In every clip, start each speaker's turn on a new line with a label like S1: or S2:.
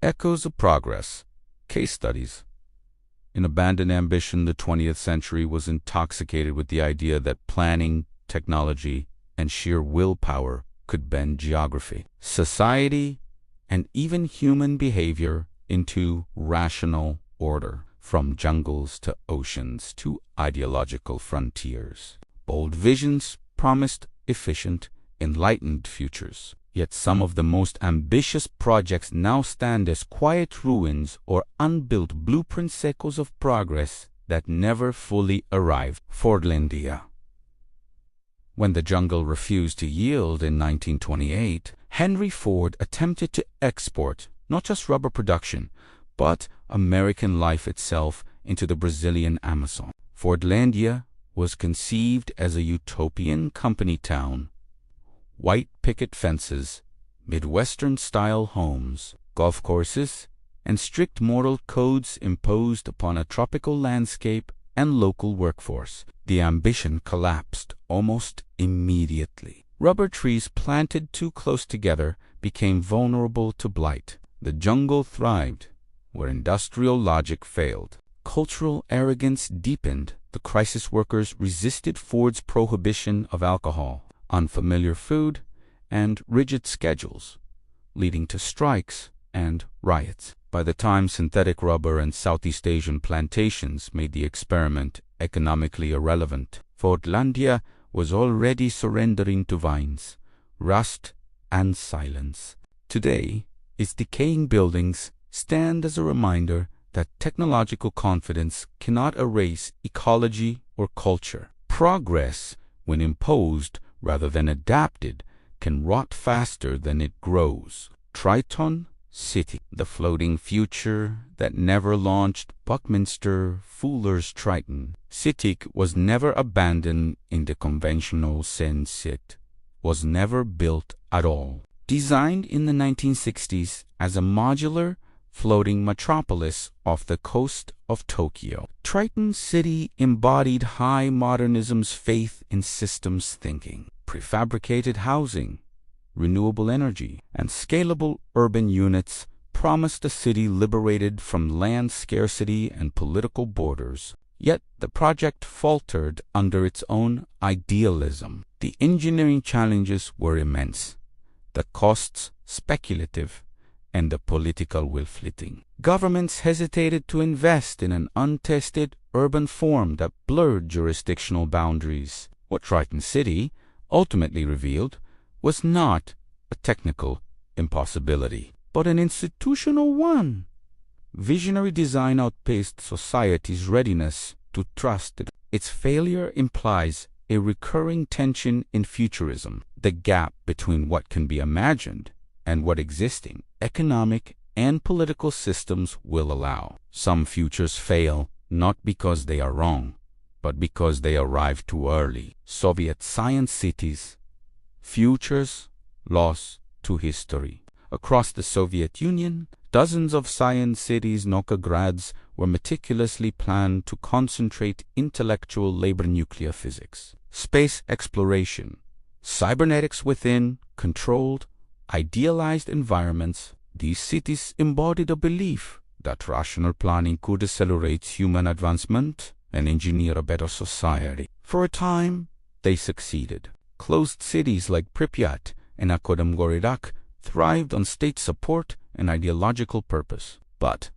S1: Echoes of progress. Case studies. In abandoned ambition, the 20th century was intoxicated with the idea that planning, technology, and sheer willpower could bend geography, society, and even human behavior into rational order, from jungles to oceans to ideological frontiers. Bold visions promised efficient, enlightened futures. Yet some of the most ambitious projects now stand as quiet ruins or unbuilt blueprints, echoes of progress that never fully arrived. Fordlandia. When the jungle refused to yield in 1928, Henry Ford attempted to export not just rubber production, but American life itself into the Brazilian Amazon. Fordlandia was conceived as a utopian company town. White picket fences, Midwestern-style homes, golf courses, and strict moral codes imposed upon a tropical landscape and local workforce. The ambition collapsed almost immediately. Rubber trees planted too close together became vulnerable to blight. The jungle thrived where industrial logic failed. Cultural arrogance deepened. The crisis workers resisted Ford's prohibition of alcohol, unfamiliar food, and rigid schedules, leading to strikes and riots. By the time synthetic rubber and Southeast Asian plantations made the experiment economically irrelevant, Fordlandia was already surrendering to vines, rust, and silence. Today, its decaying buildings stand as a reminder that technological confidence cannot erase ecology or culture. Progress, when imposed rather than adapted, can rot faster than it grows. Triton City, the floating future that never launched. Buckminster Fuller's Triton City was never abandoned in the conventional sense. It was never built at all. Designed in the 1960s as a modular, floating metropolis off the coast of Tokyo, Triton City embodied high modernism's faith in systems thinking. Prefabricated housing, renewable energy, and scalable urban units promised a city liberated from land scarcity and political borders. Yet the project faltered under its own idealism. The engineering challenges were immense, the costs speculative, and the political will fleeting. Governments hesitated to invest in an untested urban form that blurred jurisdictional boundaries. What Triton City ultimately revealed was not a technical impossibility, but an institutional one. Visionary design outpaced society's readiness to trust it. Its failure implies a recurring tension in futurism, the gap between what can be imagined and what existing economic and political systems will allow. Some futures fail not because they are wrong, but because they arrive too early. Soviet science cities, futures lost to history. Across the Soviet Union, dozens of science cities, Nokograds, were meticulously planned to concentrate intellectual labor. Nuclear physics, space exploration, cybernetics within controlled, idealized environments. These cities embodied a belief that rational planning could accelerate human advancement and engineer a better society. For a time, they succeeded. Closed cities like Pripyat and Akodamgoridak thrived on state support and ideological purpose. But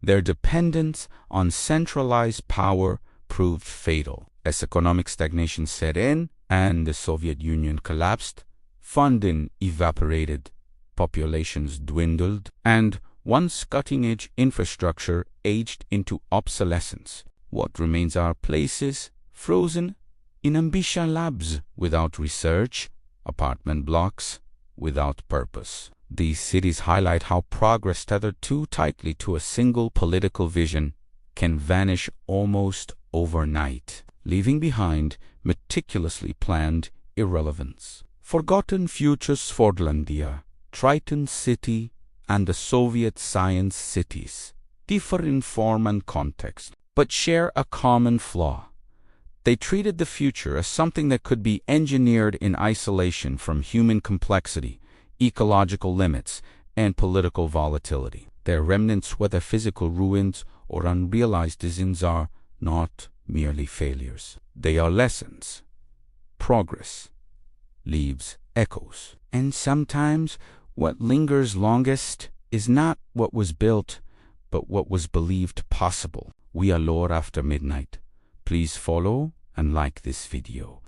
S1: their dependence on centralized power proved fatal. As economic stagnation set in and the Soviet Union collapsed, funding evaporated, populations dwindled, and once cutting-edge infrastructure aged into obsolescence. What remains are places frozen in ambition labs without research, apartment blocks without purpose. These cities highlight how progress tethered too tightly to a single political vision can vanish almost overnight, leaving behind meticulously planned irrelevance. Forgotten futures. Fordlandia, Triton City, and the Soviet science cities differ in form and context, but share a common flaw. They treated the future as something that could be engineered in isolation from human complexity, ecological limits, and political volatility. Their remnants, whether physical ruins or unrealized designs, are not merely failures. They are lessons. Progress leaves echoes. And sometimes what lingers longest is not what was built, but what was believed possible. We are Lore After Midnight. Please follow and like this video.